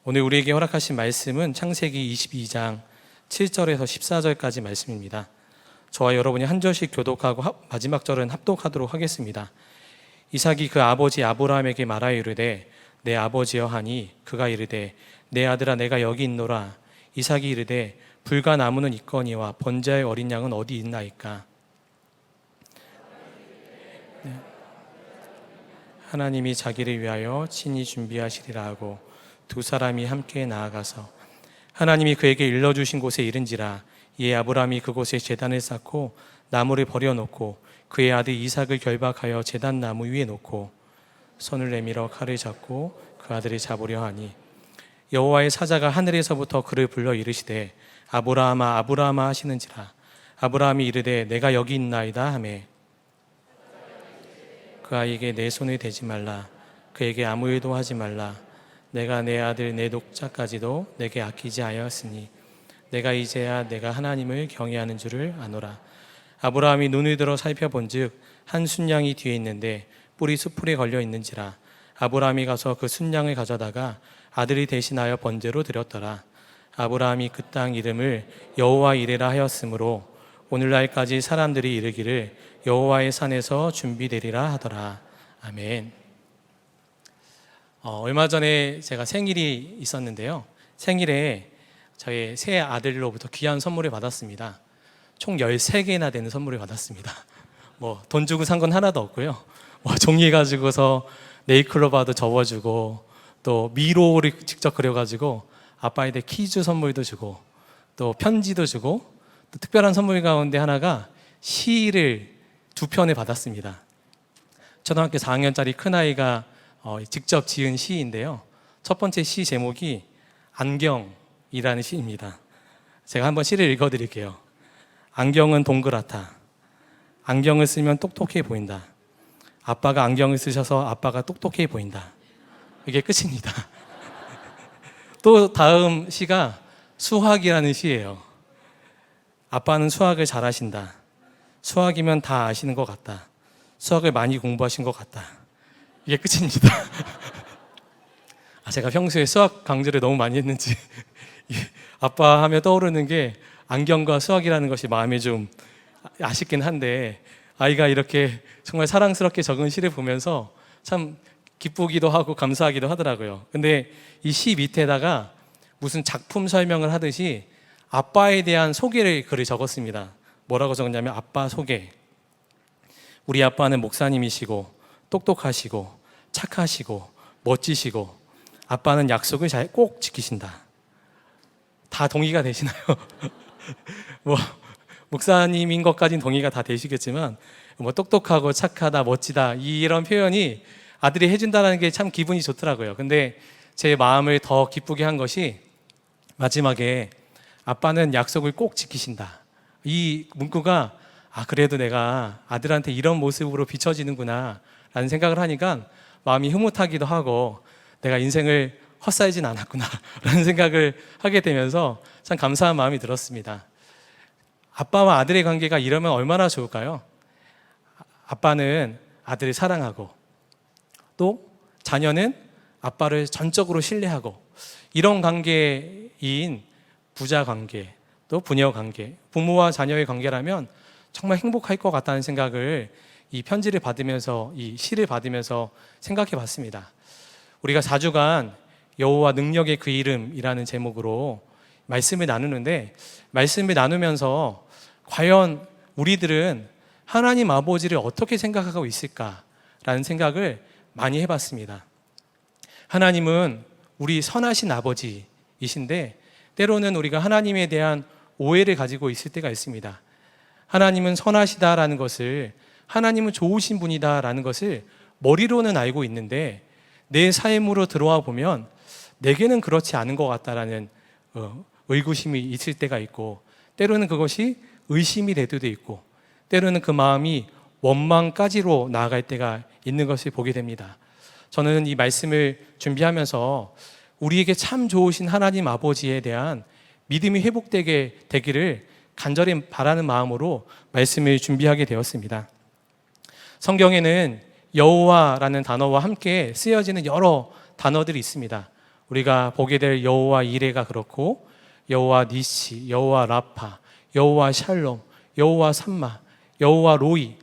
오늘 우리에게 허락하신 말씀은 창세기 22장 7절에서 14절까지 말씀입니다. 저와 여러분이 한 절씩 교독하고 마지막 절은 합독하도록 하겠습니다. 이삭이 그 아버지 아브라함에게 말하여 이르되 내 아버지여 하니 그가 이르되 내 아들아 내가 여기 있노라. 이삭이 이르되 불과 나무는 있거니와 번제의 어린 양은 어디 있나이까. 하나님이 자기를 위하여 친히 준비하시리라 하고 두 사람이 함께 나아가서 하나님이 그에게 일러주신 곳에 이른지라. 이에 아브라함이 그곳에 제단을 쌓고 나무를 버려놓고 그의 아들 이삭을 결박하여 제단 나무 위에 놓고 손을 내밀어 칼을 잡고 그 아들을 잡으려 하니 여호와의 사자가 하늘에서부터 그를 불러 이르시되 아브라함아 아브라함아 하시는지라. 아브라함이 이르되 내가 여기 있나이다 하매 그 아이에게 내 손을 대지 말라. 그에게 아무 일도 하지 말라. 내가 내 아들 내 독자까지도 내게 아끼지 아니하였으니 내가 이제야 내가 하나님을 경외하는 줄을 아노라. 아브라함이 눈을 들어 살펴본즉 한 순양이 뒤에 있는데 뿔이 수풀에 걸려 있는지라. 아브라함이 가서 그 순양을 가져다가 아들이 대신하여 번제로 드렸더라. 아브라함이 그 땅 이름을 여호와 이레라 하였으므로 오늘날까지 사람들이 이르기를 여호와의 산에서 준비되리라 하더라. 아멘. 얼마 전에 제가 생일이 있었는데요. 생일에 저희 새 아들로부터 귀한 선물을 받았습니다. 총 13개나 되는 선물을 받았습니다. 돈 주고 산 건 하나도 없고요. 종이 가지고서 네일클로바도 접어주고 또 미로를 직접 그려가지고 아빠한테 퀴즈 선물도 주고 또 편지도 주고 또 특별한 선물 가운데 하나가 시를 2편을 받았습니다. 초등학교 4학년짜리 큰아이가 직접 지은 시인데요. 첫 번째 시 제목이 안경이라는 시입니다. 제가 한번 시를 읽어드릴게요. 안경은 동그랗다. 안경을 쓰면 똑똑해 보인다. 아빠가 안경을 쓰셔서 아빠가 똑똑해 보인다. 이게 끝입니다. 또 다음 시가 수학이라는 시예요. 아빠는 수학을 잘하신다. 수학이면 다 아시는 것 같다. 수학을 많이 공부하신 것 같다. 이게 끝입니다. 제가 평소에 수학 강좌를 너무 많이 했는지 아빠 하면 떠오르는 게 안경과 수학이라는 것이 마음에 좀 아쉽긴 한데 아이가 이렇게 정말 사랑스럽게 적은 시를 보면서 참 기쁘기도 하고 감사하기도 하더라고요. 근데 이 시 밑에다가 무슨 작품 설명을 하듯이 아빠에 대한 소개를 글을 적었습니다. 뭐라고 적었냐면 아빠 소개. 우리 아빠는 목사님이시고 똑똑하시고 착하시고 멋지시고 아빠는 약속을 꼭 지키신다. 다 동의가 되시나요? 목사님인 것까지는 동의가 다 되시겠지만 똑똑하고 착하다 멋지다 이런 표현이 아들이 해준다는 게 참 기분이 좋더라고요. 근데 제 마음을 더 기쁘게 한 것이 마지막에 아빠는 약속을 꼭 지키신다. 이 문구가 그래도 내가 아들한테 이런 모습으로 비춰지는구나 라는 생각을 하니까 마음이 흐뭇하기도 하고 내가 인생을 헛살진 않았구나 라는 생각을 하게 되면서 참 감사한 마음이 들었습니다. 아빠와 아들의 관계가 이러면 얼마나 좋을까요? 아빠는 아들을 사랑하고 또 자녀는 아빠를 전적으로 신뢰하고 이런 관계인 부자 관계 또 부녀 관계, 부모와 자녀의 관계라면 정말 행복할 것 같다는 생각을 이 편지를 받으면서 이 시를 받으면서 생각해 봤습니다. 우리가 4주간 여호와 능력의 그 이름이라는 제목으로 말씀을 나누는데 말씀을 나누면서 과연 우리들은 하나님 아버지를 어떻게 생각하고 있을까라는 생각을 많이 해봤습니다. 하나님은 우리 선하신 아버지이신데 때로는 우리가 하나님에 대한 오해를 가지고 있을 때가 있습니다. 하나님은 선하시다라는 것을 하나님은 좋으신 분이다라는 것을 머리로는 알고 있는데 내 삶으로 들어와 보면 내게는 그렇지 않은 것 같다라는 의구심이 있을 때가 있고 때로는 그것이 의심이 될 때도 있고 때로는 그 마음이 원망까지로 나아갈 때가 있는 것을 보게 됩니다. 저는 이 말씀을 준비하면서 우리에게 참 좋으신 하나님 아버지에 대한 믿음이 회복되게 되기를 간절히 바라는 마음으로 말씀을 준비하게 되었습니다. 성경에는 여호와라는 단어와 함께 쓰여지는 여러 단어들이 있습니다. 우리가 보게 될 여호와 이레가 그렇고, 여호와 니시, 여호와 라파, 여호와 샬롬, 여호와 삼마, 여호와 로이,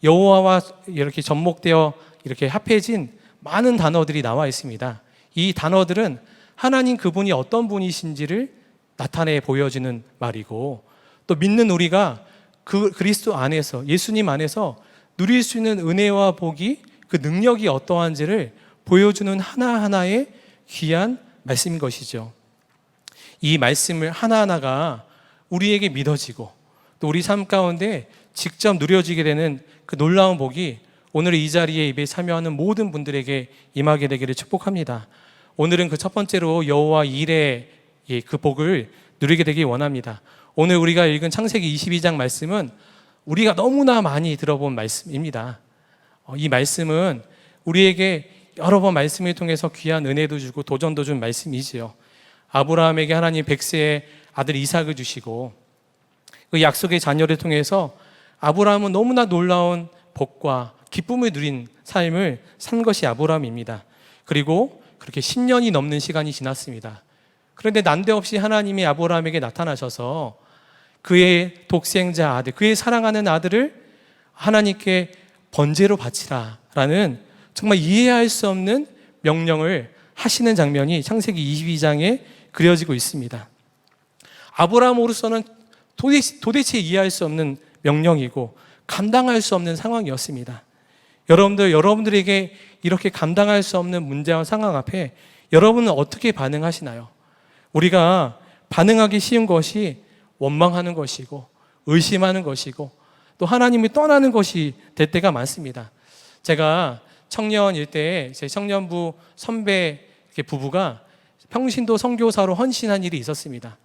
여호와와 이렇게 접목되어 이렇게 합해진 많은 단어들이 나와 있습니다. 이 단어들은 하나님 그분이 어떤 분이신지를 나타내 보여주는 말이고, 또 믿는 우리가 그 그리스도 안에서, 예수님 안에서 누릴 수 있는 은혜와 복이, 그 능력이 어떠한지를 보여주는 하나하나의 귀한 말씀인 것이죠. 이 말씀을 하나하나가 우리에게 믿어지고 또 우리 삶 가운데 직접 누려지게 되는 그 놀라운 복이 오늘 이 자리에 예배에 참여하는 모든 분들에게 임하게 되기를 축복합니다. 오늘은 그 첫 번째로 여호와 이레의 그 복을 누리게 되길 원합니다. 오늘 우리가 읽은 창세기 22장 말씀은 우리가 너무나 많이 들어본 말씀입니다. 이 말씀은 우리에게 여러 번 말씀을 통해서 귀한 은혜도 주고 도전도 준 말씀이지요. 아브라함에게 하나님 100세의 아들 이삭을 주시고 그 약속의 자녀를 통해서 아브라함은 너무나 놀라운 복과 기쁨을 누린 삶을 산 것이 아브라함입니다. 그리고 그렇게 10년이 넘는 시간이 지났습니다. 그런데 난데없이 하나님이 아브라함에게 나타나셔서 그의 독생자 아들, 그의 사랑하는 아들을 하나님께 번제로 바치라 라는 정말 이해할 수 없는 명령을 하시는 장면이 창세기 22장에 그려지고 있습니다. 아브라함으로서는 도대체 이해할 수 없는 명령이고 감당할 수 없는 상황이었습니다. 여러분들에게 이렇게 감당할 수 없는 문제와 상황 앞에 여러분은 어떻게 반응하시나요? 우리가 반응하기 쉬운 것이 원망하는 것이고 의심하는 것이고 또 하나님을 떠나는 것이 될 때가 많습니다. 제가 청년일 때 제 청년부 선배 부부가 평신도 선교사로 헌신한 일이 있었습니다.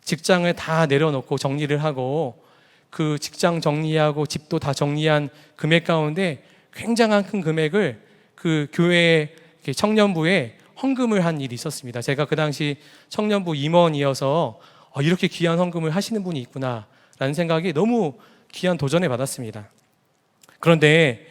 직장을 다 내려놓고 정리를 하고 그 직장 정리하고 집도 다 정리한 금액 가운데 굉장한 큰 금액을 그 교회 청년부에 헌금을 한 일이 있었습니다. 제가 그 당시 청년부 임원이어서 이렇게 귀한 헌금을 하시는 분이 있구나 라는 생각이 너무 귀한 도전을 받았습니다. 그런데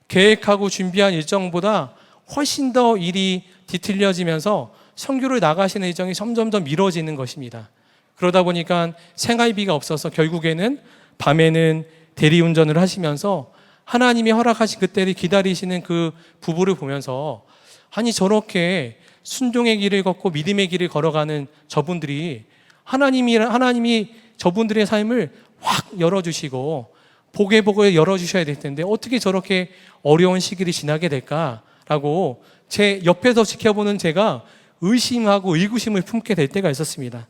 계획하고 준비한 일정보다 훨씬 더 일이 뒤틀려지면서 선교를 나가시는 일정이 점점 더 미뤄지는 것입니다. 그러다 보니까 생활비가 없어서 결국에는 밤에는 대리운전을 하시면서 하나님이 허락하신 그때를 기다리시는 그 부부를 보면서 아니 저렇게 순종의 길을 걷고 믿음의 길을 걸어가는 저분들이 하나님이 저분들의 삶을 확 열어주시고 복의 복을 열어주셔야 될 텐데 어떻게 저렇게 어려운 시기를 지나게 될까라고 제 옆에서 지켜보는 제가 의심하고 의구심을 품게 될 때가 있었습니다.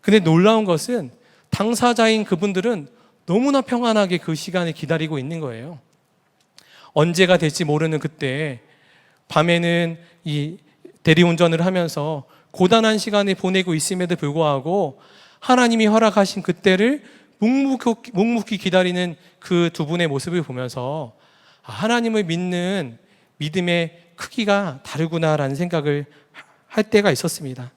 근데 놀라운 것은 당사자인 그분들은 너무나 평안하게 그 시간을 기다리고 있는 거예요. 언제가 될지 모르는 그때 밤에는 이 대리운전을 하면서 고단한 시간을 보내고 있음에도 불구하고 하나님이 허락하신 그때를 묵묵히 기다리는 그 두 분의 모습을 보면서 하나님을 믿는 믿음의 크기가 다르구나라는 생각을 할 때가 있었습니다.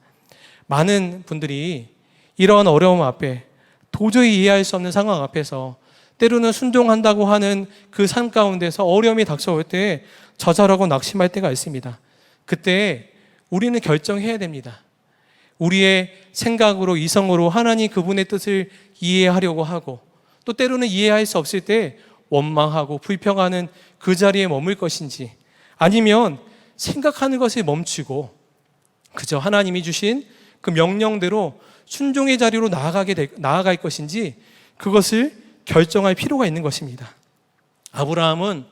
많은 분들이 이런 어려움 앞에 도저히 이해할 수 없는 상황 앞에서 때로는 순종한다고 하는 그 삶 가운데서 어려움이 닥쳐올 때 좌절하고 낙심할 때가 있습니다. 그때 우리는 결정해야 됩니다. 우리의 생각으로 이성으로 하나님 그분의 뜻을 이해하려고 하고 또 때로는 이해할 수 없을 때 원망하고 불평하는 그 자리에 머물 것인지 아니면 생각하는 것을 멈추고 그저 하나님이 주신 그 명령대로 순종의 자리로 나아갈 것인지 그것을 결정할 필요가 있는 것입니다. 아브라함은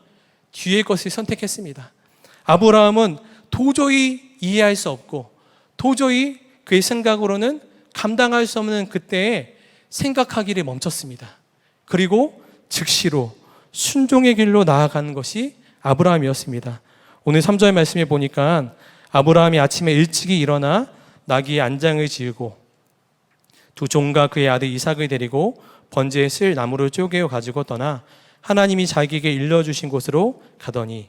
뒤의 것을 선택했습니다. 아브라함은 도저히 이해할 수 없고 도저히 그의 생각으로는 감당할 수 없는 그때에 생각하기를 멈췄습니다. 그리고 즉시로 순종의 길로 나아가는 것이 아브라함이었습니다. 오늘 3절 말씀에 보니까 아브라함이 아침에 일찍이 일어나 나귀의 안장을 지으고 두 종과 그의 아들 이삭을 데리고 번제에 쓸 나무를 쪼개어 가지고 떠나 하나님이 자기에게 일러주신 곳으로 가더니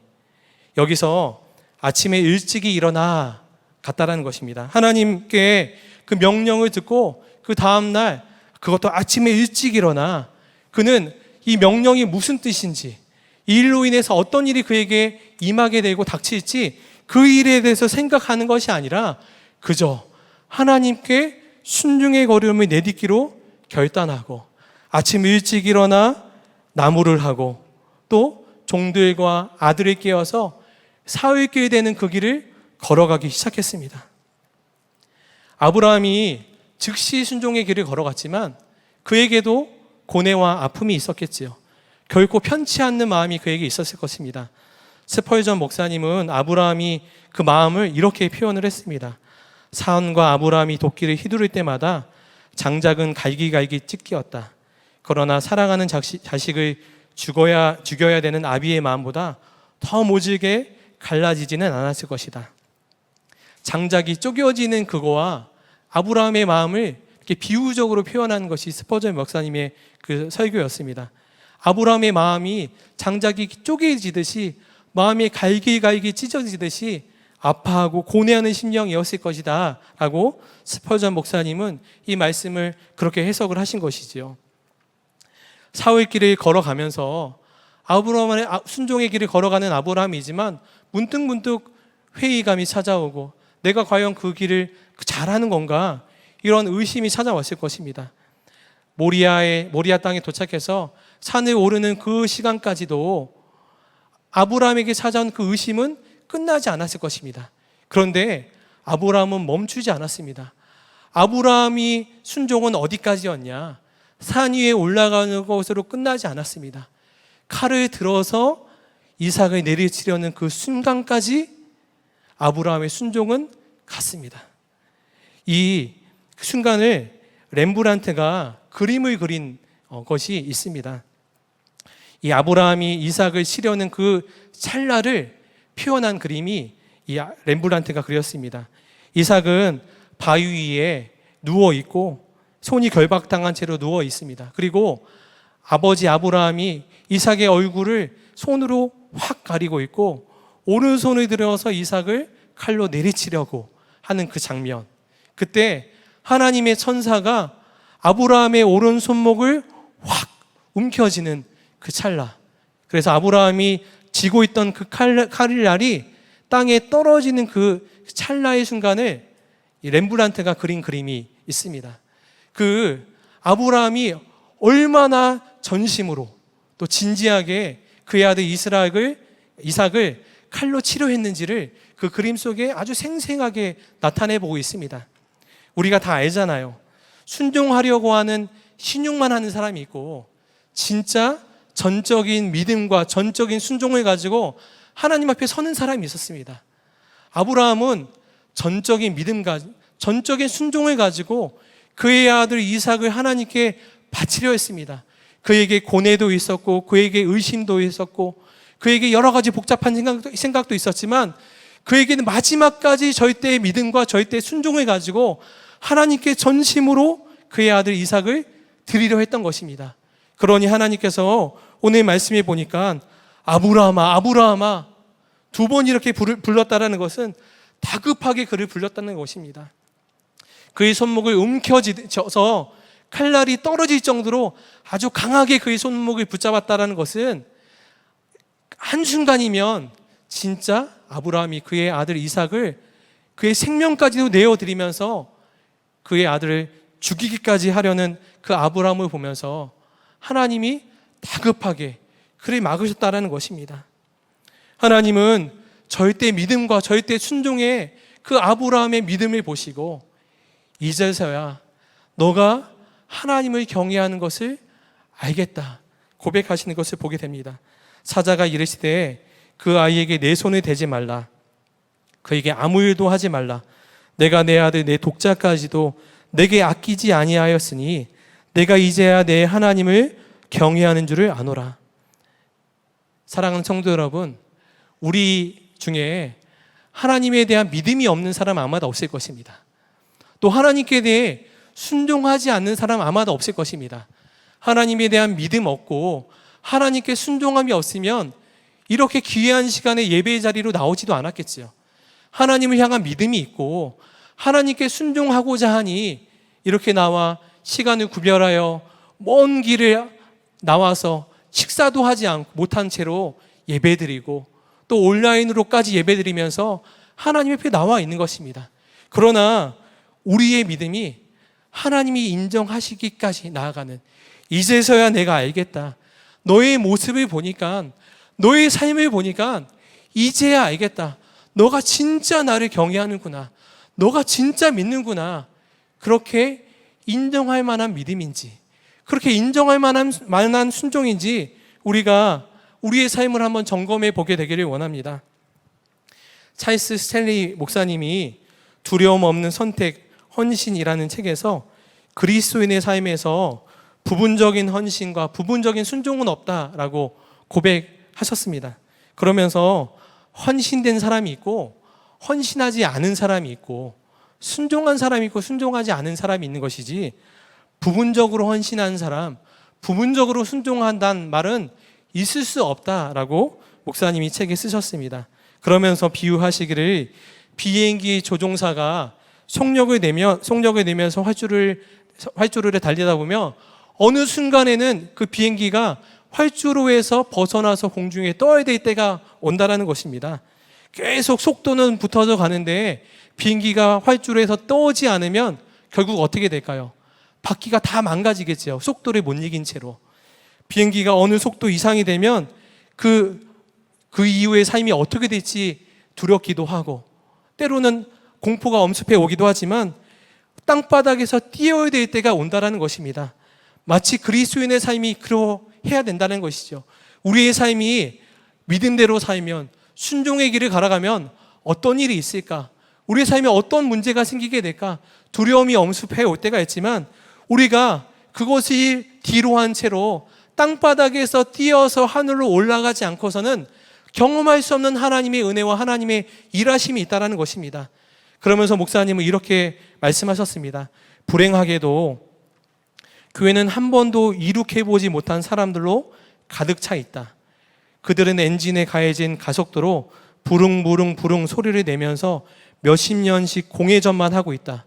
여기서 아침에 일찍이 일어나 갔다라는 것입니다. 하나님께 그 명령을 듣고 그 다음날 그것도 아침에 일찍 일어나 그는 이 명령이 무슨 뜻인지 이 일로 인해서 어떤 일이 그에게 임하게 되고 닥칠지 그 일에 대해서 생각하는 것이 아니라 그저 하나님께 순종의 걸음을 내딛기로 결단하고 아침 일찍 일어나 나무를 하고 또 종들과 아들을 깨워서 사흘길 되는 그 길을 걸어가기 시작했습니다. 아브라함이 즉시 순종의 길을 걸어갔지만 그에게도 고뇌와 아픔이 있었겠지요. 결코 편치 않는 마음이 그에게 있었을 것입니다. 스펄전 목사님은 아브라함이 그 마음을 이렇게 표현을 했습니다. 사원과 아브라함이 도끼를 휘두를 때마다 장작은 갈기갈기 찢기었다. 그러나 사랑하는 자식을 죽여야 되는 아비의 마음보다 더 모질게 갈라지지는 않았을 것이다. 장작이 쪼개어지는 그거와 아브라함의 마음을 이렇게 비유적으로 표현한 것이 스펄전 목사님의 그 설교였습니다. 아브라함의 마음이 장작이 쪼개지듯이 마음이 갈기갈기 찢어지듯이 아파하고 고뇌하는 심령이었을 것이다 라고 스펄전 목사님은 이 말씀을 그렇게 해석을 하신 것이지요. 사흘길을 걸어가면서 아브라함의 순종의 길을 걸어가는 아브라함이지만 문득문득 회의감이 찾아오고 내가 과연 그 길을 잘하는 건가 이런 의심이 찾아왔을 것입니다. 모리아 땅에 도착해서 산을 오르는 그 시간까지도 아브라함에게 찾아온 그 의심은 끝나지 않았을 것입니다. 그런데 아브라함은 멈추지 않았습니다. 아브라함이 순종은 어디까지였냐? 산 위에 올라가는 것으로 끝나지 않았습니다. 칼을 들어서 이삭을 내리치려는 그 순간까지 아브라함의 순종은 갔습니다. 이 순간을 렘브란트가 그림을 그린 것이 있습니다. 이 아브라함이 이삭을 치려는 그 찰나를 표현한 그림이 이 렘브란트가 그렸습니다. 이삭은 바위 위에 누워 있고 손이 결박당한 채로 누워 있습니다. 그리고 아버지 아브라함이 이삭의 얼굴을 손으로 확 가리고 있고 오른손을 들어서 이삭을 칼로 내리치려고 하는 그 장면. 그때 하나님의 천사가 아브라함의 오른손목을 확 움켜쥐는 그 찰나. 그래서 아브라함이 쥐고 있던 그 칼날이 땅에 떨어지는 그 찰나의 순간을 렘브란트가 그린 그림이 있습니다. 그 아브라함이 얼마나 전심으로 또 진지하게 그의 아들 이삭을 칼로 치료했는지를 그 그림 속에 아주 생생하게 나타내보고 있습니다. 우리가 다 알잖아요. 순종하려고 하는 신용만 하는 사람이 있고 진짜 전적인 믿음과 전적인 순종을 가지고 하나님 앞에 서는 사람이 있었습니다. 아브라함은 전적인 믿음과 전적인 순종을 가지고 그의 아들 이삭을 하나님께 바치려 했습니다. 그에게 고뇌도 있었고 그에게 의심도 있었고 그에게 여러 가지 복잡한 생각도 있었지만 그에게는 마지막까지 절대의 믿음과 절대의 순종을 가지고 하나님께 전심으로 그의 아들 이삭을 드리려 했던 것입니다. 그러니 하나님께서 오늘 말씀에 보니까 아브라함아 아브라함아 두 번 이렇게 불렀다라는 것은 다급하게 그를 불렀다는 것입니다. 그의 손목을 움켜쥐어서 칼날이 떨어질 정도로 아주 강하게 그의 손목을 붙잡았다라는 것은 한순간이면 진짜 아브라함이 그의 아들 이삭을 그의 생명까지도 내어드리면서 그의 아들을 죽이기까지 하려는 그 아브라함을 보면서 하나님이 다급하게 그를 막으셨다라는 것입니다. 하나님은 절대 믿음과 절대 순종의 그 아브라함의 믿음을 보시고 이제서야 너가 하나님을 경외하는 것을 알겠다 고백하시는 것을 보게 됩니다. 사자가 이르시되 그 아이에게 내 손을 대지 말라 그에게 아무 일도 하지 말라 내가 내 아들 내 독자까지도 내게 아끼지 아니하였으니 내가 이제야 내 하나님을 경외하는 줄을 아노라. 사랑하는 성도 여러분, 우리 중에 하나님에 대한 믿음이 없는 사람 아마도 없을 것입니다. 또 하나님께 대해 순종하지 않는 사람 아마도 없을 것입니다. 하나님에 대한 믿음 없고 하나님께 순종함이 없으면 이렇게 귀한 시간에 예배의 자리로 나오지도 않았겠지요. 하나님을 향한 믿음이 있고 하나님께 순종하고자 하니 이렇게 나와 시간을 구별하여 먼 길을 나와서 식사도 하지 않고 못한 채로 예배드리고 또 온라인으로까지 예배드리면서 하나님 앞에 나와 있는 것입니다. 그러나 우리의 믿음이 하나님이 인정하시기까지 나아가는, 이제서야 내가 알겠다. 너의 모습을 보니까, 너의 삶을 보니까 이제야 알겠다. 너가 진짜 나를 경외하는구나. 너가 진짜 믿는구나. 그렇게 인정할 만한 믿음인지, 그렇게 인정할 만한 순종인지 우리가 우리의 삶을 한번 점검해 보게 되기를 원합니다. 찰스 스탠리 목사님이 두려움 없는 선택, 헌신이라는 책에서 그리스도인의 삶에서 부분적인 헌신과 부분적인 순종은 없다라고 고백하셨습니다. 그러면서 헌신된 사람이 있고 헌신하지 않은 사람이 있고 순종한 사람이 있고 순종하지 않은 사람이 있는 것이지, 부분적으로 헌신한 사람, 부분적으로 순종한다는 말은 있을 수 없다라고 목사님이 책에 쓰셨습니다. 그러면서 비유하시기를, 비행기 조종사가 속력을 내면서 활주로를 달리다 보면 어느 순간에는 그 비행기가 활주로에서 벗어나서 공중에 떠야 될 때가 온다라는 것입니다. 계속 속도는 붙어서 가는데 비행기가 활주로에서 떠오지 않으면 결국 어떻게 될까요? 바퀴가 다 망가지겠죠. 속도를 못 이긴 채로. 비행기가 어느 속도 이상이 되면 그 이후의 삶이 어떻게 될지 두렵기도 하고, 때로는 공포가 엄습해 오기도 하지만 땅바닥에서 뛰어야 될 때가 온다라는 것입니다. 마치 그리스도인의 삶이 그러해야 된다는 것이죠. 우리의 삶이 믿음대로 살면, 순종의 길을 걸어가면 어떤 일이 있을까? 우리의 삶에 어떤 문제가 생기게 될까? 두려움이 엄습해 올 때가 있지만 우리가 그것이 뒤로한 채로 땅바닥에서 뛰어서 하늘로 올라가지 않고서는 경험할 수 없는 하나님의 은혜와 하나님의 일하심이 있다는 것입니다. 그러면서 목사님은 이렇게 말씀하셨습니다. 불행하게도 교회는 한 번도 이룩해보지 못한 사람들로 가득 차 있다. 그들은 엔진에 가해진 가속도로 부릉부릉 소리를 내면서 몇십 년씩 공회전만 하고 있다.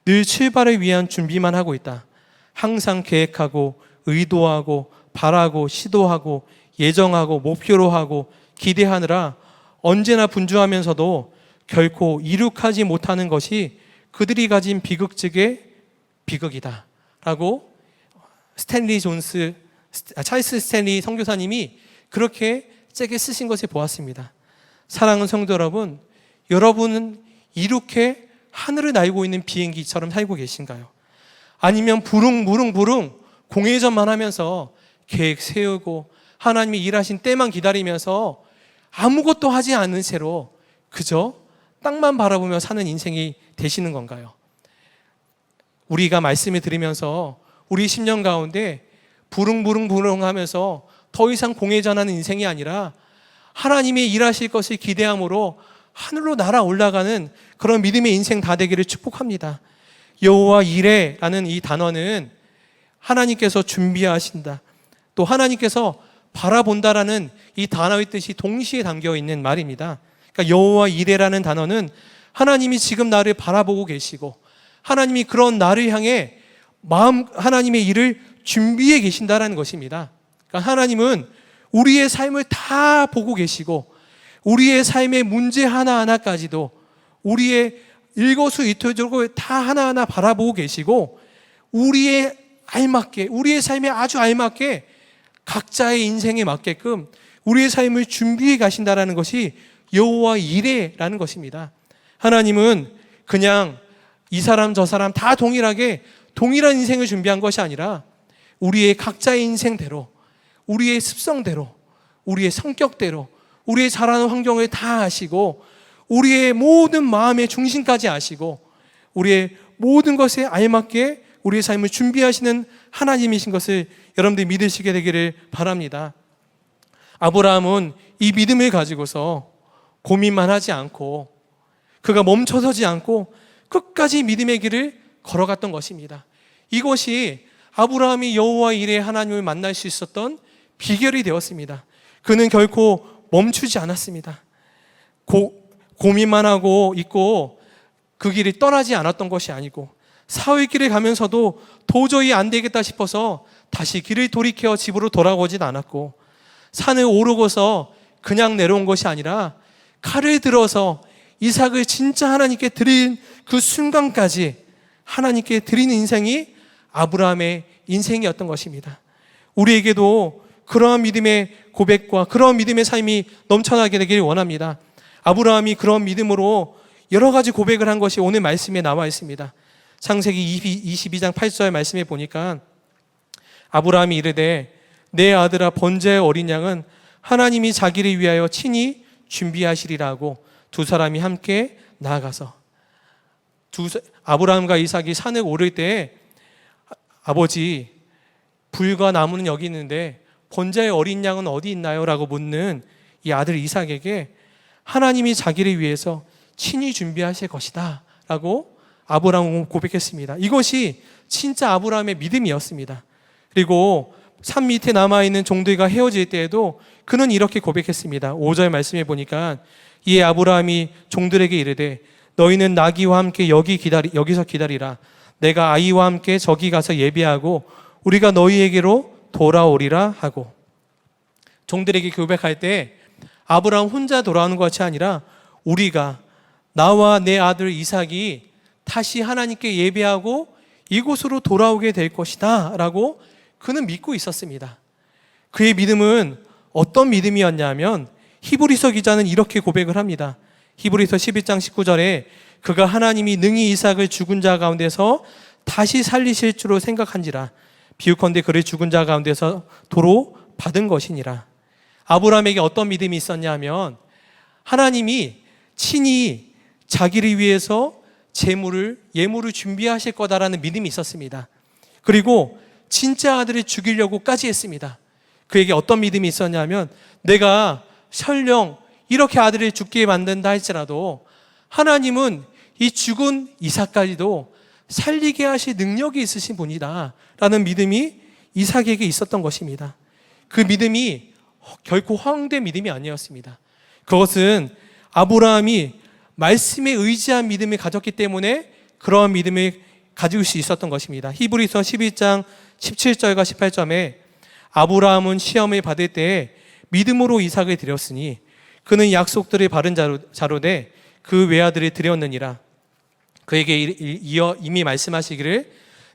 늘 출발을 위한 준비만 하고 있다. 항상 계획하고 의도하고 바라고 시도하고 예정하고 목표로 하고 기대하느라 언제나 분주하면서도 결코 이룩하지 못하는 것이 그들이 가진 비극적의 비극이다 라고 찰스 스탠리 선교사님이 그렇게 세게 쓰신 것을 보았습니다. 사랑하는 성도 여러분, 여러분은 이렇게 하늘을 날고 있는 비행기처럼 살고 계신가요? 아니면 부릉부릉 공회전만 하면서 계획 세우고 하나님이 일하신 때만 기다리면서 아무것도 하지 않은 채로 그저 땅만 바라보며 사는 인생이 되시는 건가요? 우리가 말씀을 들으면서 우리 10년 가운데 부릉부릉 하면서 더 이상 공회전하는 인생이 아니라 하나님이 일하실 것을 기대함으로 하늘로 날아 올라가는 그런 믿음의 인생 다 되기를 축복합니다. 여호와 이레라는 이 단어는 하나님께서 준비하신다, 또 하나님께서 바라본다라는 이 단어의 뜻이 동시에 담겨 있는 말입니다. 그러니까 여호와 이레라는 단어는 하나님이 지금 나를 바라보고 계시고 하나님이 그런 나를 향해 하나님의 일을 준비해 계신다라는 것입니다. 그러니까 하나님은 우리의 삶을 다 보고 계시고 우리의 삶의 문제 하나하나까지도 우리의 일거수일투족을 다 하나하나 바라보고 계시고 우리의 알맞게, 우리의 삶에 아주 알맞게 각자의 인생에 맞게끔 우리의 삶을 준비해 가신다라는 것이 여호와 이레라는 것입니다. 하나님은 그냥 이 사람 저 사람 다 동일하게 동일한 인생을 준비한 것이 아니라 우리의 각자의 인생대로, 우리의 습성대로, 우리의 성격대로, 우리의 자라는 환경을 다 아시고 우리의 모든 마음의 중심까지 아시고 우리의 모든 것에 알맞게 우리의 삶을 준비하시는 하나님이신 것을 여러분들이 믿으시게 되기를 바랍니다. 아브라함은 이 믿음을 가지고서 고민만 하지 않고 그가 멈춰서지 않고 끝까지 믿음의 길을 걸어갔던 것입니다. 이것이 아브라함이 여호와 이레 하나님을 만날 수 있었던 비결이 되었습니다. 그는 결코 멈추지 않았습니다. 고민만 하고 있고 그 길이 떠나지 않았던 것이 아니고 사흘 길을 가면서도 도저히 안 되겠다 싶어서 다시 길을 돌이켜 집으로 돌아오진 않았고 산을 오르고서 그냥 내려온 것이 아니라 칼을 들어서 이삭을 진짜 하나님께 드린 그 순간까지 하나님께 드리는 인생이 아브라함의 인생이었던 것입니다. 우리에게도 그러한 믿음의 고백과 그러한 믿음의 삶이 넘쳐나게 되기를 원합니다. 아브라함이 그런 믿음으로 여러 가지 고백을 한 것이 오늘 말씀에 나와 있습니다. 창세기 22장 8절 말씀에 보니까 아브라함이 이르되 내 아들아 번제의 어린 양은 하나님이 자기를 위하여 친히 준비하시리라고 두 사람이 함께 나아가서 아브라함과 이삭이 산을 오를 때 아버지 불과 나무는 여기 있는데 번제의 어린 양은 어디 있나요? 라고 묻는 이 아들 이삭에게 하나님이 자기를 위해서 친히 준비하실 것이다 라고 아브라함은 고백했습니다. 이것이 진짜 아브라함의 믿음이었습니다. 그리고 산 밑에 남아있는 종들과 헤어질 때에도 그는 이렇게 고백했습니다. 5절 말씀해 보니까 이에 아브라함이 종들에게 이르되 너희는 나귀와 함께 여기서 기다리라. 내가 아이와 함께 저기 가서 예배하고 우리가 너희에게로 돌아오리라 하고, 종들에게 고백할 때 아브라함 혼자 돌아오는 것이 아니라 우리가 나와 내 아들 이삭이 다시 하나님께 예배하고 이곳으로 돌아오게 될 것이다 라고 그는 믿고 있었습니다. 그의 믿음은 어떤 믿음이었냐면 히브리서 기자는 이렇게 고백을 합니다. 히브리서 11장 19절에 그가 하나님이 능히 이삭을 죽은 자 가운데서 다시 살리실 줄로 생각한지라 비유컨대 그를 죽은 자 가운데서 도로 받은 것이니라. 아브라함에게 어떤 믿음이 있었냐면 하나님이 친히 자기를 위해서 예물을 준비하실 거다라는 믿음이 있었습니다. 그리고 진짜 아들을 죽이려고까지 했습니다. 그에게 어떤 믿음이 있었냐면 내가 설령 이렇게 아들을 죽게 만든다 할지라도 하나님은 이 죽은 이삭까지도 살리게 하실 능력이 있으신 분이다 라는 믿음이 이삭에게 있었던 것입니다. 그 믿음이 결코 허황된 믿음이 아니었습니다. 그것은 아브라함이 말씀에 의지한 믿음을 가졌기 때문에 그러한 믿음을 가질 수 있었던 것입니다. 히브리서 11장 17절과 18절에 아브라함은 시험을 받을 때에 믿음으로 이삭을 드렸으니 그는 약속들을 바른 자로되 그 외아들을 드렸느니라. 그에게 이어 이미 말씀하시기를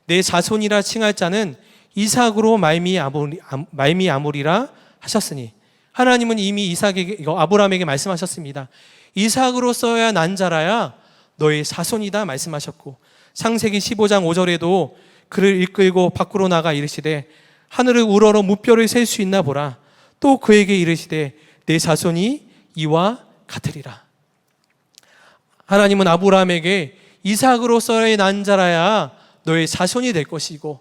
내 자손이라 칭할 자는 이삭으로 말미암으리라 하셨으니, 하나님은 이미 아브라함에게 말씀하셨습니다. 이삭으로 써야 난 자라야 너의 자손이다 말씀하셨고, 창세기 15장 5절에도 그를 이끌고 밖으로 나가 이르시되 하늘을 우러러 무뼈를 셀 수 있나 보라. 또 그에게 이르시되 내 자손이 이와 같으리라. 하나님은 아브라함에게 이삭으로 써야 난 자라야 너의 자손이 될 것이고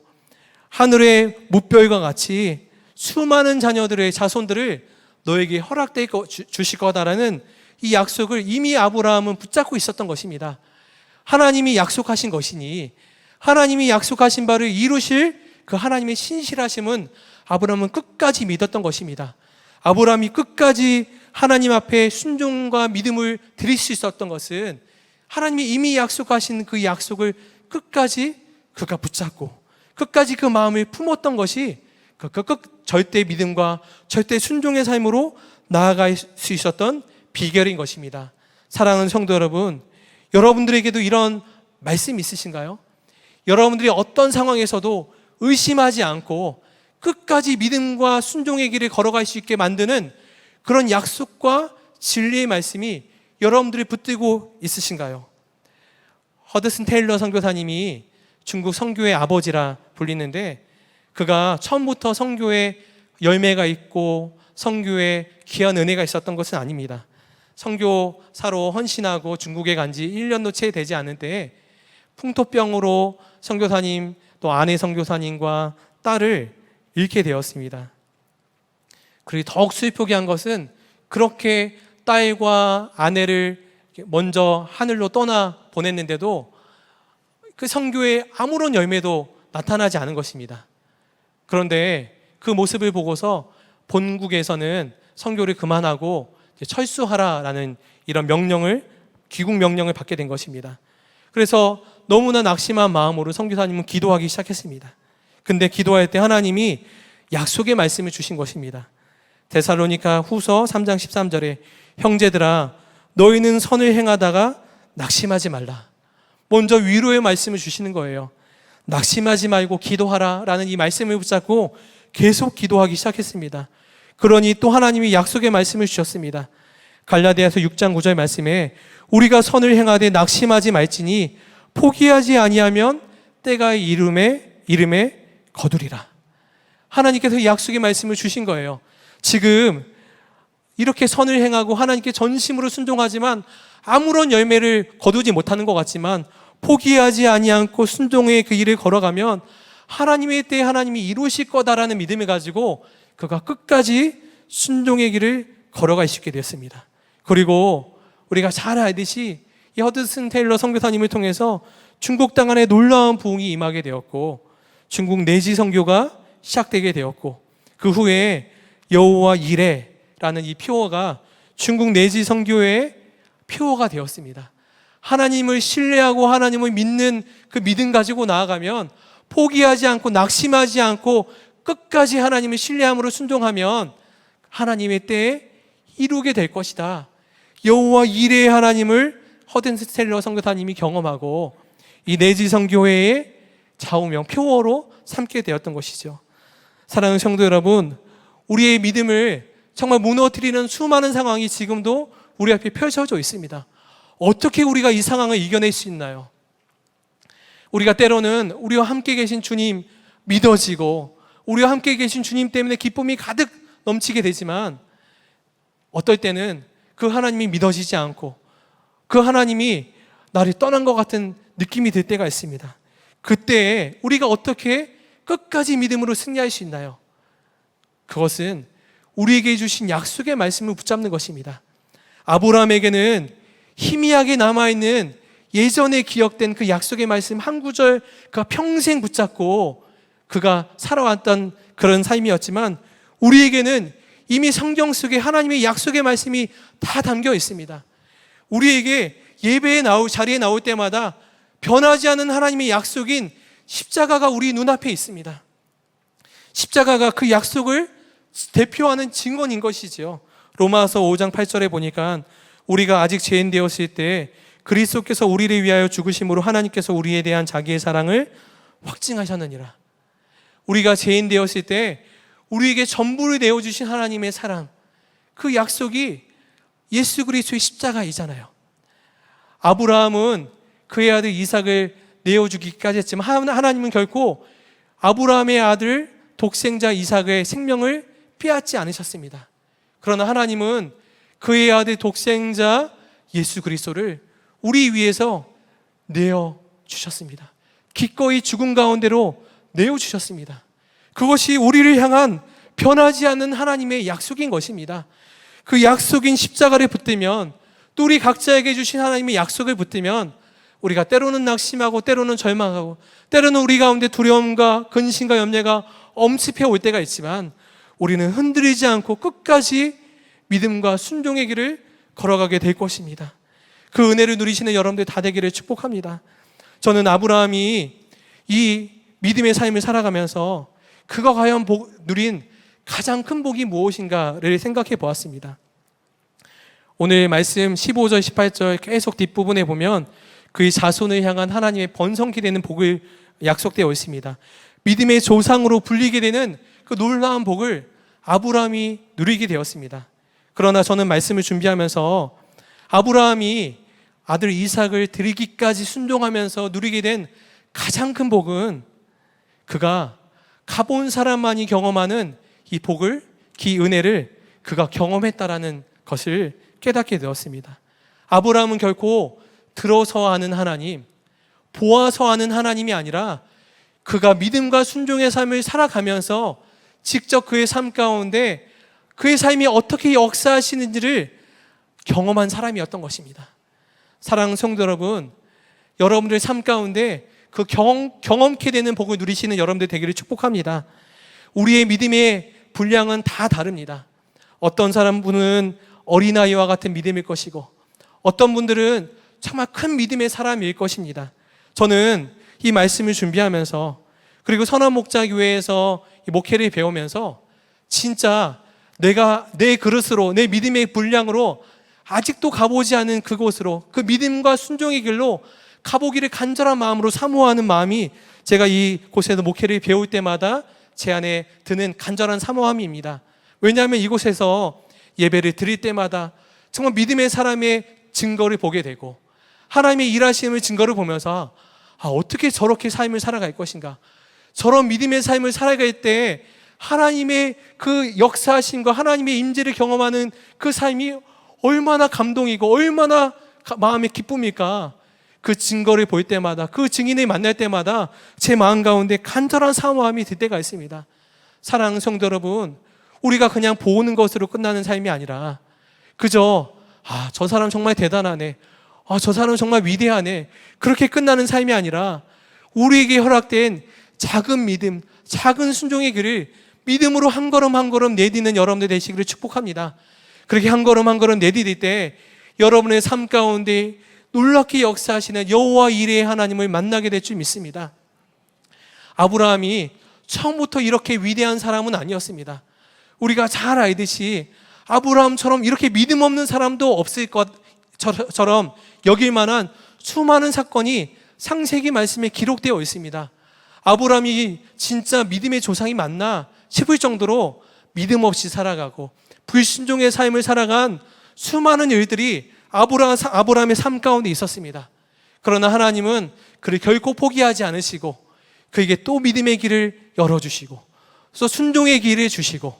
하늘의 무별과 같이 수많은 자녀들의 자손들을 너에게 허락될 주실 거다라는 이 약속을 이미 아브라함은 붙잡고 있었던 것입니다. 하나님이 약속하신 것이니 하나님이 약속하신 바를 이루실 그 하나님의 신실하심은 아브라함은 끝까지 믿었던 것입니다. 아브라함이 끝까지 하나님 앞에 순종과 믿음을 드릴 수 있었던 것은 하나님이 이미 약속하신 그 약속을 끝까지 그가 붙잡고 끝까지 그 마음을 품었던 것이 절대 믿음과 절대 순종의 삶으로 나아갈 수 있었던 비결인 것입니다. 사랑하는 성도 여러분, 여러분들에게도 이런 말씀 있으신가요? 여러분들이 어떤 상황에서도 의심하지 않고 끝까지 믿음과 순종의 길을 걸어갈 수 있게 만드는 그런 약속과 진리의 말씀이 여러분들이 붙들고 있으신가요? 허드슨 테일러 선교사님이 중국 선교의 아버지라 불리는데 그가 처음부터 선교에 열매가 있고 선교에 귀한 은혜가 있었던 것은 아닙니다. 선교사로 헌신하고 중국에 간 지 1년도 채 되지 않은 때에 풍토병으로 선교사님 또 아내 선교사님과 딸을 잃게 되었습니다. 그리고 더욱 슬프게 한 것은 그렇게 딸과 아내를 먼저 하늘로 떠나 보냈는데도 그 선교에 아무런 열매도 나타나지 않은 것입니다. 그런데 그 모습을 보고서 본국에서는 선교를 그만하고 철수하라라는 이런 귀국 명령을 받게 된 것입니다. 그래서 너무나 낙심한 마음으로 선교사님은 기도하기 시작했습니다. 근데 기도할 때 하나님이 약속의 말씀을 주신 것입니다. 데살로니가 후서 3장 13절에 형제들아 너희는 선을 행하다가 낙심하지 말라. 먼저 위로의 말씀을 주시는 거예요. 낙심하지 말고 기도하라 라는 이 말씀을 붙잡고 계속 기도하기 시작했습니다. 그러니 또 하나님이 약속의 말씀을 주셨습니다. 갈라디아서 6장 9절 말씀에 우리가 선을 행하되 낙심하지 말지니 포기하지 아니하면 때가 이름에 거두리라. 하나님께서 약속의 말씀을 주신 거예요. 지금 이렇게 선을 행하고 하나님께 전심으로 순종하지만 아무런 열매를 거두지 못하는 것 같지만 포기하지 아니하고 순종의 그 일을 걸어가면 하나님의 때에 하나님이 이루실 거다라는 믿음을 가지고 그가 끝까지 순종의 길을 걸어갈 수 있게 되었습니다. 그리고 우리가 잘 알듯이 이 허드슨 테일러 선교사님을 통해서 중국 땅 안에 놀라운 부흥이 임하게 되었고 중국 내지 선교가 시작되게 되었고 그 후에 여호와 이레라는 이 표어가 중국 내지 선교의 표어가 되었습니다. 하나님을 신뢰하고 하나님을 믿는 그 믿음 가지고 나아가면 포기하지 않고 낙심하지 않고 끝까지 하나님을 신뢰함으로 순종하면 하나님의 때에 이루게 될 것이다. 여호와 이레의 하나님을 허든스 텔러 선교사님이 경험하고 이 내지선교회의 좌우명 표어로 삼게 되었던 것이죠. 사랑하는 성도 여러분, 우리의 믿음을 정말 무너뜨리는 수많은 상황이 지금도 우리 앞에 펼쳐져 있습니다. 어떻게 우리가 이 상황을 이겨낼 수 있나요? 우리가 때로는 우리와 함께 계신 주님 믿어지고 우리와 함께 계신 주님 때문에 기쁨이 가득 넘치게 되지만 어떨 때는 그 하나님이 믿어지지 않고 그 하나님이 나를 떠난 것 같은 느낌이 들 때가 있습니다. 그때 우리가 어떻게 끝까지 믿음으로 승리할 수 있나요? 그것은 우리에게 주신 약속의 말씀을 붙잡는 것입니다. 아브라함에게는 희미하게 남아있는 예전에 기억된 그 약속의 말씀 한 구절 그가 평생 붙잡고 그가 살아왔던 그런 삶이었지만 우리에게는 이미 성경 속에 하나님의 약속의 말씀이 다 담겨 있습니다. 우리에게 예배에 자리에 나올 때마다 변하지 않은 하나님의 약속인 십자가가 우리 눈앞에 있습니다. 십자가가 그 약속을 대표하는 증언인 것이지요. 로마서 5장 8절에 보니까 우리가 아직 죄인 되었을 때 그리스도께서 우리를 위하여 죽으심으로 하나님께서 우리에 대한 자기의 사랑을 확증하셨느니라. 우리가 죄인 되었을 때 우리에게 전부를 내어주신 하나님의 사랑, 그 약속이 예수 그리스도의 십자가이잖아요. 아브라함은 그의 아들 이삭을 내어주기까지 했지만 하나님은 결코 아브라함의 아들 독생자 이삭의 생명을 빼앗지 않으셨습니다. 그러나 하나님은 그의 아들 독생자 예수 그리스도를 우리 위해서 내어주셨습니다. 기꺼이 죽음 가운데로 내어주셨습니다. 그것이 우리를 향한 변하지 않는 하나님의 약속인 것입니다. 그 약속인 십자가를 붙들면 또 우리 각자에게 주신 하나님의 약속을 붙들면 우리가 때로는 낙심하고 때로는 절망하고 때로는 우리 가운데 두려움과 근심과 염려가 엄습해 올 때가 있지만 우리는 흔들리지 않고 끝까지 믿음과 순종의 길을 걸어가게 될 것입니다. 그 은혜를 누리시는 여러분들 다 되기를 축복합니다. 저는 아브라함이 이 믿음의 삶을 살아가면서 그가 과연 누린 가장 큰 복이 무엇인가를 생각해 보았습니다. 오늘 말씀 15절, 18절 계속 뒷부분에 보면 그의 자손을 향한 하나님의 번성케 되는 복을 약속되어 있습니다. 믿음의 조상으로 불리게 되는 그 놀라운 복을 아브라함이 누리게 되었습니다. 그러나 저는 말씀을 준비하면서 아브라함이 아들 이삭을 드리기까지 순종하면서 누리게 된 가장 큰 복은 그가 가본 사람만이 경험하는 이 복을, 이 은혜를 그가 경험했다라는 것을 깨닫게 되었습니다. 아브라함은 결코 들어서 하는 하나님, 보아서 하는 하나님이 아니라 그가 믿음과 순종의 삶을 살아가면서 직접 그의 삶 가운데 그의 삶이 어떻게 역사하시는지를 경험한 사람이었던 것입니다. 사랑하는 성도 여러분, 여러분들의 삶 가운데 그 경험케 되는 복을 누리시는 여러분들 되기를 축복합니다. 우리의 믿음의 분량은 다 다릅니다. 어떤 분은 어린아이와 같은 믿음일 것이고 어떤 분들은 정말 큰 믿음의 사람일 것입니다. 저는 이 말씀을 준비하면서 그리고 선한목자교회에서 목회를 배우면서 진짜 내가 내 그릇으로 내 믿음의 분량으로 아직도 가보지 않은 그곳으로, 그 믿음과 순종의 길로 가보기를 간절한 마음으로 사모하는 마음이 제가 이곳에서 목회를 배울 때마다 제 안에 드는 간절한 사모함입니다. 왜냐하면 이곳에서 예배를 드릴 때마다 정말 믿음의 사람의 증거를 보게 되고, 하나님의 일하심의 증거를 보면서 어떻게 저렇게 삶을 살아갈 것인가, 저런 믿음의 삶을 살아갈 때 하나님의 그 역사하심과 하나님의 임재를 경험하는 그 삶이 얼마나 감동이고 얼마나 마음의 기쁨일까. 그 증거를 볼 때마다, 그 증인을 만날 때마다 제 마음 가운데 간절한 사모함이 들 때가 있습니다. 사랑하는 성도 여러분, 우리가 그냥 보는 것으로 끝나는 삶이 아니라 그저 저 사람 정말 대단하네, 저 사람 정말 위대하네, 그렇게 끝나는 삶이 아니라 우리에게 허락된 작은 믿음, 작은 순종의 길을 믿음으로 한 걸음 한 걸음 내딛는 여러분들 되시기를 축복합니다. 그렇게 한 걸음 한 걸음 내디딜 때 여러분의 삶 가운데 놀랍게 역사하시는 여호와 이레의 하나님을 만나게 될 줄 믿습니다. 아브라함이 처음부터 이렇게 위대한 사람은 아니었습니다. 우리가 잘 알듯이 아브라함처럼 이렇게 믿음 없는 사람도 없을 것처럼 여길 만한 수많은 사건이 창세기 말씀에 기록되어 있습니다. 아브라함이 진짜 믿음의 조상이 맞나 싶을 정도로 믿음 없이 살아가고 불순종의 삶을 살아간 수많은 일들이 아브라함의 삶 가운데 있었습니다. 그러나 하나님은 그를 결코 포기하지 않으시고 그에게 또 믿음의 길을 열어주시고 또 순종의 길을 주시고,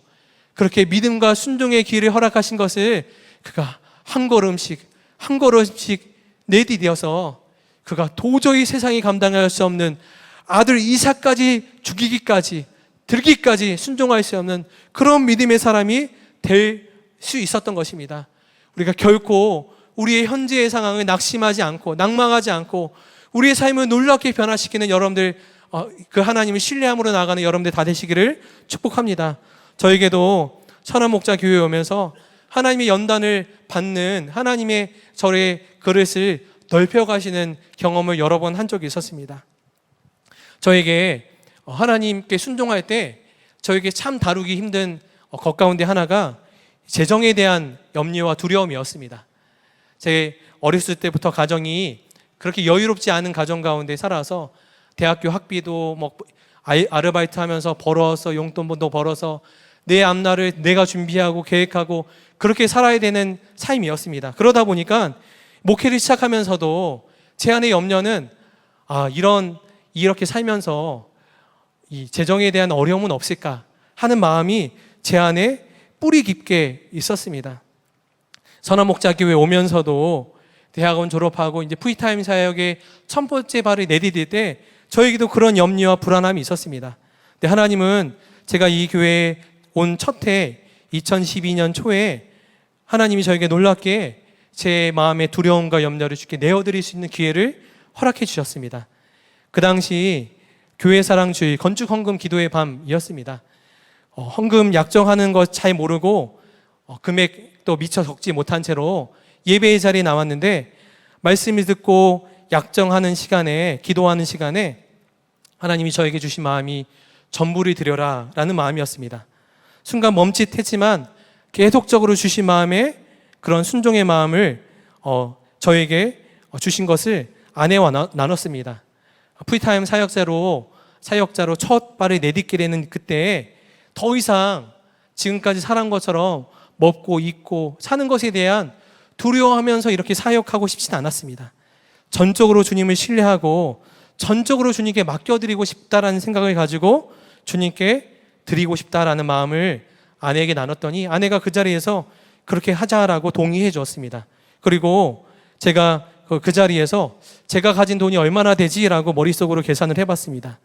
그렇게 믿음과 순종의 길을 허락하신 것을 그가 한 걸음씩 한 걸음씩 내디뎌서 그가 도저히 세상이 감당할 수 없는 아들 이삭까지 죽이기까지 들기까지 순종할 수 없는 그런 믿음의 사람이 될 수 있었던 것입니다. 우리가 결코 우리의 현재의 상황을 낙심하지 않고 낭망하지 않고 우리의 삶을 놀랍게 변화시키는 여러분들, 그 하나님을 신뢰함으로 나아가는 여러분들 다 되시기를 축복합니다. 저에게도 천안목자교회에 오면서 하나님의 연단을 받는 하나님의 절의 그릇을 넓혀가시는 경험을 여러 번 한 적이 있었습니다. 저에게 하나님께 순종할 때 저에게 참 다루기 힘든 것 가운데 하나가 재정에 대한 염려와 두려움이었습니다. 제 어렸을 때부터 가정이 그렇게 여유롭지 않은 가정 가운데 살아서 대학교 학비도 아르바이트 하면서 벌어서 용돈도 벌어서 내 앞날을 내가 준비하고 계획하고 그렇게 살아야 되는 삶이었습니다. 그러다 보니까 목회를 시작하면서도 제 안의 염려는 이렇게 살면서 이 재정에 대한 어려움은 없을까 하는 마음이 제 안에 뿌리 깊게 있었습니다. 선화목자교회 오면서도 대학원 졸업하고 이제 프리타임 사역의 첫 번째 발을 내디딜 때 저에게도 그런 염려와 불안함이 있었습니다. 근데 하나님은 제가 이 교회에 온 첫 해 2012년 초에 하나님이 저에게 놀랍게 제 마음의 두려움과 염려를 주께 내어드릴 수 있는 기회를 허락해 주셨습니다. 그 당시 교회 사랑주일 건축 헌금 기도의 밤이었습니다. 헌금 약정하는 것 잘 모르고 금액도 미처 적지 못한 채로 예배의 자리에 나왔는데 말씀을 듣고 약정하는 시간에, 기도하는 시간에 하나님이 저에게 주신 마음이 전부를 드려라 라는 마음이었습니다. 순간 멈칫했지만 계속적으로 주신 마음에 그런 순종의 마음을 저에게 주신 것을 아내와 나눴습니다. 프리타임 사역자로 첫 발을 내딛게 되는 그때에 더 이상 지금까지 살아온 것처럼 먹고 입고 사는 것에 대한 두려워하면서 이렇게 사역하고 싶진 않았습니다. 전적으로 주님을 신뢰하고 전적으로 주님께 맡겨드리고 싶다라는 생각을 가지고 주님께 드리고 싶다라는 마음을 아내에게 나눴더니 아내가 그 자리에서 그렇게 하자라고 동의해 주었습니다. 그리고 제가 그 자리에서 제가 가진 돈이 얼마나 되지라고 머릿속으로 계산을 해봤습니다.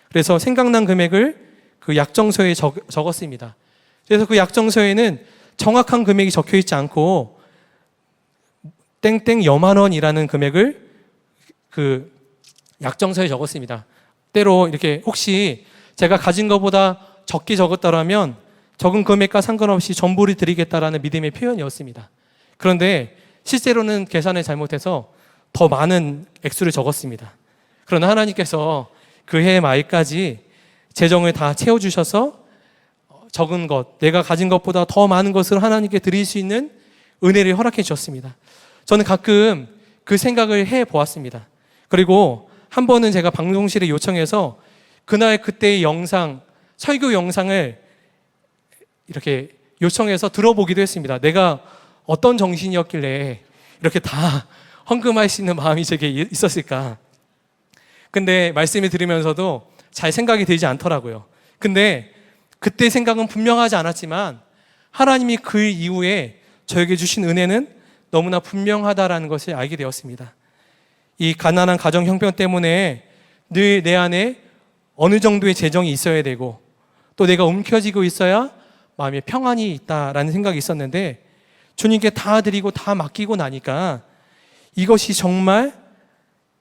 그래서 생각난 금액을 그 약정서에 적었습니다. 그래서 그 약정서에는 정확한 금액이 적혀 있지 않고 땡땡 여만 원이라는 금액을 그 약정서에 적었습니다. 때로 이렇게 혹시 제가 가진 것보다 적게 적었다라면 적은 금액과 상관없이 전부를 드리겠다라는 믿음의 표현이었습니다. 그런데 실제로는 계산을 잘못해서 더 많은 액수를 적었습니다. 그러나 하나님께서 그 해 말까지 재정을 다 채워주셔서 적은 것, 내가 가진 것보다 더 많은 것을 하나님께 드릴 수 있는 은혜를 허락해 주셨습니다. 저는 가끔 그 생각을 해 보았습니다. 그리고 한 번은 제가 방송실에 요청해서 그날 그때의 영상, 설교 영상을 이렇게 요청해서 들어보기도 했습니다. 내가 어떤 정신이었길래 이렇게 다 헌금할 수 있는 마음이 제게 있었을까? 근데 말씀을 들으면서도 잘 생각이 들지 않더라고요. 근데 그때 생각은 분명하지 않았지만 하나님이 그 이후에 저에게 주신 은혜는 너무나 분명하다라는 것을 알게 되었습니다. 이 가난한 가정 형편 때문에 늘 내 안에 어느 정도의 재정이 있어야 되고 또 내가 움켜쥐고 있어야 마음에 평안이 있다라는 생각이 있었는데 주님께 다 드리고 다 맡기고 나니까 이것이 정말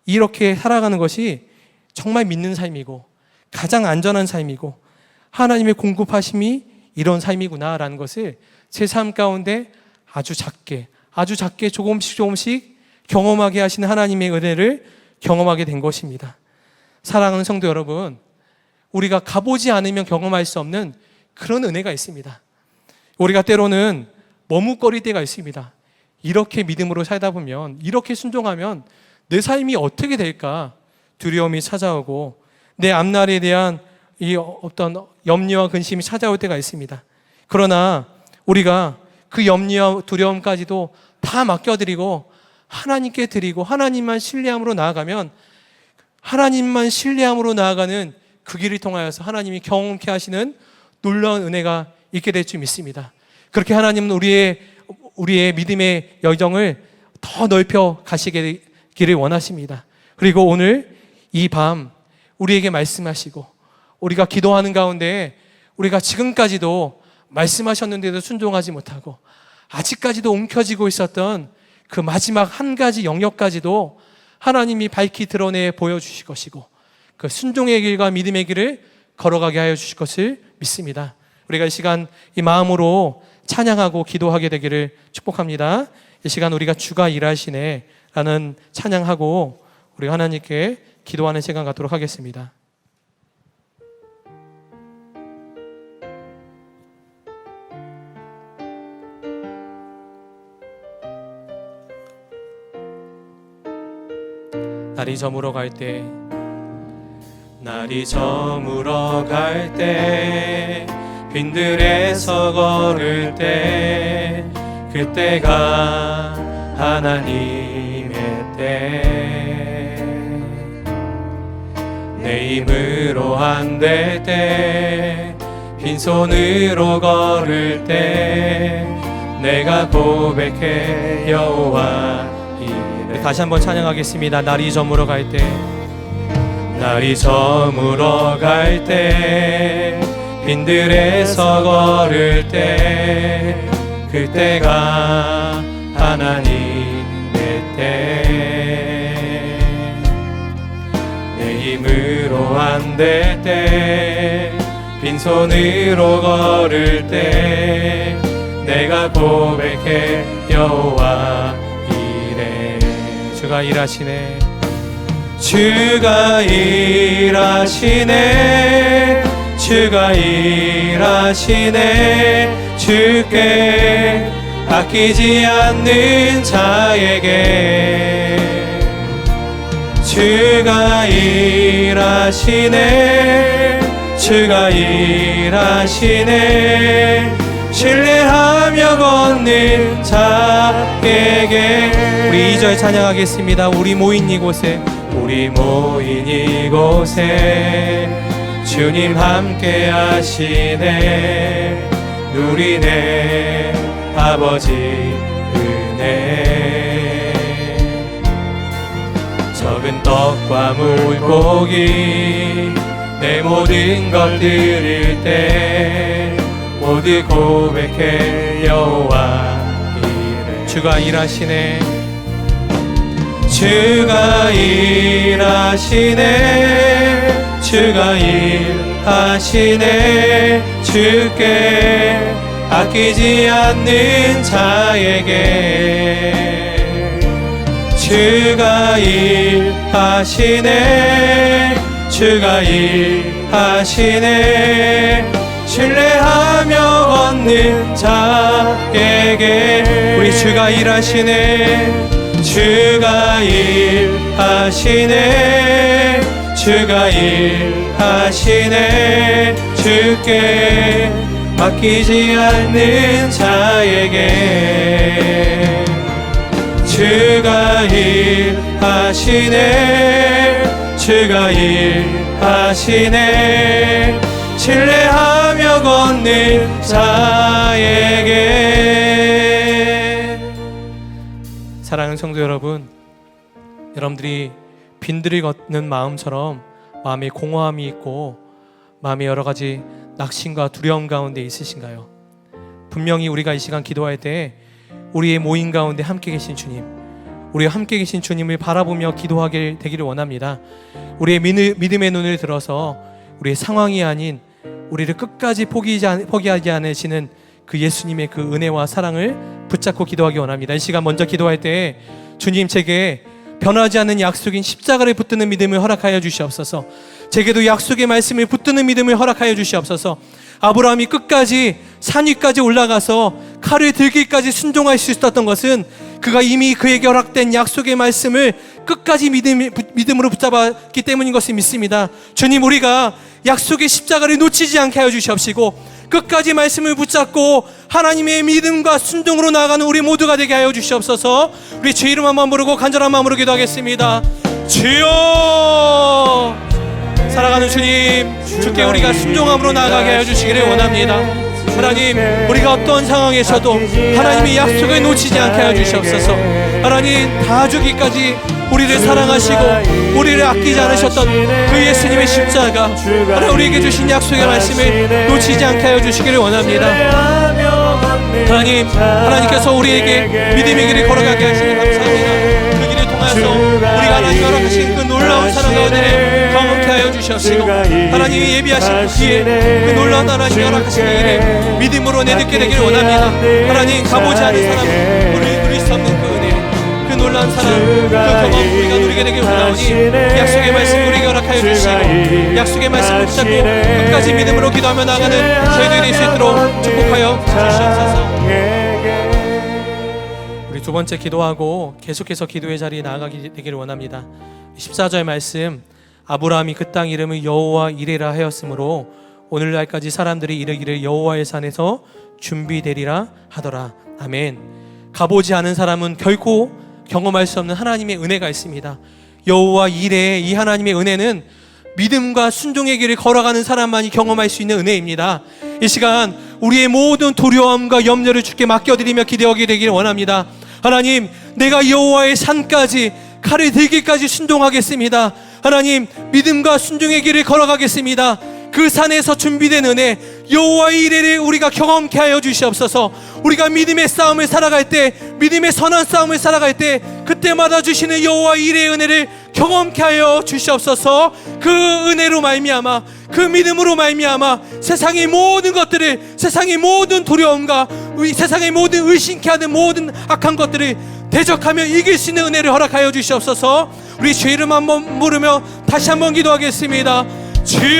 이렇게 살아가는 것이 정말 믿는 삶이고 가장 안전한 삶이고 하나님의 공급하심이 이런 삶이구나라는 것을 제 삶 가운데 아주 작게 조금씩 경험하게 하시는 하나님의 은혜를 경험하게 된 것입니다. 사랑하는 성도 여러분, 우리가 가보지 않으면 경험할 수 없는 그런 은혜가 있습니다. 우리가 때로는 머뭇거릴 때가 있습니다. 이렇게 믿음으로 살다 보면, 이렇게 순종하면 내 삶이 어떻게 될까 두려움이 찾아오고 내 앞날에 대한 이 어떤 염려와 근심이 찾아올 때가 있습니다. 그러나 우리가 그 염려와 두려움까지도 다 맡겨드리고 하나님께 드리고 하나님만 신뢰함으로 나아가면 하나님만 신뢰함으로 나아가는 그 길을 통하여서 하나님이 경험케 하시는 놀라운 은혜가 있게 될 줄 믿습니다. 그렇게 하나님은 우리의 믿음의 여정을 더 넓혀 가시기를 원하십니다. 그리고 오늘 이 밤 우리에게 말씀하시고 우리가 기도하는 가운데 우리가 지금까지도 말씀하셨는데도 순종하지 못하고 아직까지도 움켜쥐고 있었던 그 마지막 한 가지 영역까지도 하나님이 밝히 드러내 보여주실 것이고 그 순종의 길과 믿음의 길을 걸어가게 하여 주실 것을 믿습니다. 우리가 이 시간 이 마음으로 찬양하고 기도하게 되기를 축복합니다. 이 시간 우리가 주가 일하시네 라는 찬양하고 우리 하나님께 기도하는 시간 갖도록 하겠습니다. 날이 저물어 갈 때 날이 저물어 갈 때 빈들에서 걸을 때 그때가 하나님의 때 내 힘으로 안 될 때 빈손으로 걸을 때 내가 고백해 여호와 이래. 다시 한번 찬양하겠습니다. 날이 저물어 갈 때 날이 저물어 갈 때 빈들에서 걸을 때 그때가 하나님의 때 내 힘으로 안 될 때 빈손으로 걸을 때 내가 고백해 여호와 이래. 주가 일하시네 주가 일하시네 주가 일하시네 주께 아끼지 않는 자에게 주가 일하시네 주가 일하시네 신뢰하며 걷는 자에게. 우리 2절 찬양하겠습니다. 우리 모인 이곳에 주님 함께 하시네 누리네 아버지 은혜. 적은 떡과 물고기 내 모든 것 드릴 때 모두 고백해 여호와 이래. 주가 일하시네 주가 일하시네 주가 일하시네 주께 아끼지 않는 자에게 주가 일하시네 주가 일하시네 신뢰하며 걷는 자에게 우리 주가 일하시네 주가 일하시네 주가 일하시네 주께 맡기지 않는 자에게 주가 일하시네 주가 일하시네 신뢰하며 걷는 자에게. 사랑하는 성도 여러분, 여러분들이 빈들을 걷는 마음처럼 마음에 공허함이 있고 마음에 여러 가지 낙심과 두려움 가운데 있으신가요? 분명히 우리가 이 시간 기도할 때 우리의 모임 가운데 함께 계신 주님, 우리와 함께 계신 주님을 바라보며 기도하게 되기를 원합니다. 우리의 믿음의 눈을 들어서 우리의 상황이 아닌 우리를 끝까지 포기하지 않으시는 그 예수님의 그 은혜와 사랑을 붙잡고 기도하기 원합니다. 이 시간 먼저 기도할 때 주님, 제게 변하지 않는 약속인 십자가를 붙드는 믿음을 허락하여 주시옵소서. 제게도 약속의 말씀을 붙드는 믿음을 허락하여 주시옵소서. 아브라함이 끝까지 산 위까지 올라가서 칼을 들기까지 순종할 수 있었던 것은 그가 이미 그에게 허락된 약속의 말씀을 끝까지 믿음으로 붙잡았기 때문인 것을 믿습니다. 주님, 우리가 약속의 십자가를 놓치지 않게 하여 주시옵시고 끝까지 말씀을 붙잡고 하나님의 믿음과 순종으로 나아가는 우리 모두가 되게 하여 주시옵소서. 우리 주 이름 한번 부르고 간절한 마음으로 기도하겠습니다. 주여, 사랑하는 주님, 주께 우리가 순종함으로 나아가게 하여 주시기를 원합니다. 하나님, 우리가 어떤 상황에서도 하나님의 약속을 놓치지 않게 하여 주시옵소서. 하나님, 다 주기까지 우리를 사랑하시고 우리를 아끼지 않으셨던 그 예수님의 십자가, 하나님 우리에게 주신 약속의 말씀을 놓치지 않게 하여 주시기를 원합니다. 하나님, 하나님께서 우리에게 믿음의 길을 걸어가게 하시니 감사합니다. 그 길을 통해서 우리가 하나님 허락하신 그 놀라운 사랑 가운데 경험케 하여 주시옵시고 하나님이 예비하신 그 기회, 그 놀라운 하나님이 허락하신 일을 믿음으로 내딛게 되기를 원합니다. 하나님, 가보지 않은 사람은 우리 누릴 수 없는 그 은혜, 그 놀라운 사랑, 그 경험 우리가 누리게 되길 원하오니 약속의 말씀 우리에게 허락하여 주시고 약속의 말씀을 붙잡고 끝까지 믿음으로 기도하며 나가는 저희들이 될 수 있도록 축복하여 주시옵소서. 우리 두 번째 기도하고 계속해서 기도의 자리에 나아가게 되기를 원합니다. 14절 말씀, 아브라함이 그 땅 이름을 여호와 이레라 하였으므로 오늘날까지 사람들이 이르기를 여호와의 산에서 준비되리라 하더라. 아멘. 가보지 않은 사람은 결코 경험할 수 없는 하나님의 은혜가 있습니다. 여호와 이레의 이 하나님의 은혜는 믿음과 순종의 길을 걸어가는 사람만이 경험할 수 있는 은혜입니다. 이 시간 우리의 모든 두려움과 염려를 주께 맡겨드리며 기도하게 되기를 원합니다. 하나님, 내가 여호와의 산까지 칼을 들기까지 순종하겠습니다. 하나님, 믿음과 순종의 길을 걸어가겠습니다. 그 산에서 준비된 은혜, 여호와의 이레를 우리가 경험케 하여 주시옵소서. 우리가 믿음의 싸움을 살아갈 때, 믿음의 선한 싸움을 살아갈 때 그때마다 주시는 여호와의 이레의 은혜를 경험케 하여 주시옵소서. 그 은혜로 말미암아, 그 믿음으로 말미암아 세상의 모든 것들을, 세상의 모든 두려움과 세상의 모든 의심케 하는 모든 악한 것들을 대적하며 이길 수 있는 은혜를 허락하여 주시옵소서. 우리 주 이름 한번 부르며 다시 한번 기도하겠습니다. 주여,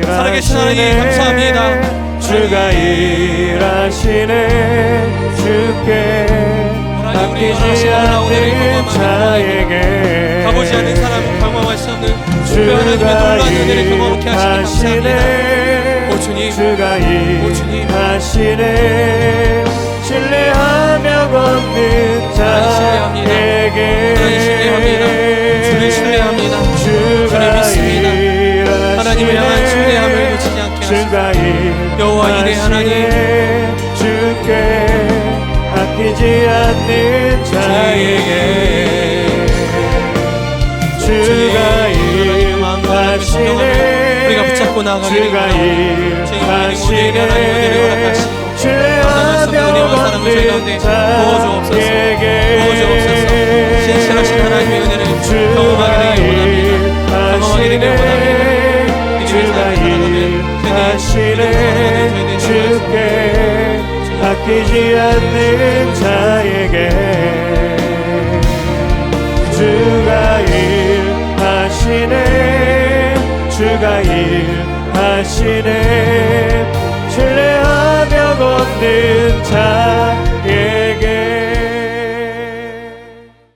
살아계신 하나님 감사합니다. 주가 일하시네 주께 맡기지 않는 자에게 가보지 않는 사람은 경험할 수 없는 그 하나님의 놀라운 은혜를 경험케 하시니 감사합니다. 오 주님, 주가 오 주님, 일하시네 신뢰하며 걷는 자에게 하나님 신뢰합니다. 주를 신뢰합니다. 주를 믿습니다. 하나님을 향한 신뢰함을 놓치지 않게 하시고 여호와 이레 하나님, 주께 아끼지 않는 자에게 주가 일하시네 우리가 붙잡고 나아가게 되기를 주가 일하시네 신뢰하며 걷는 자에게 신실하신 하나님의 은혜를 경험하게 되길 원합니다. 경험하게 되길 원합니다. 주가 일하시네 주께 아끼지 않는 자에게 주가 일하시네 주가 하시네 신뢰하며 걷는 자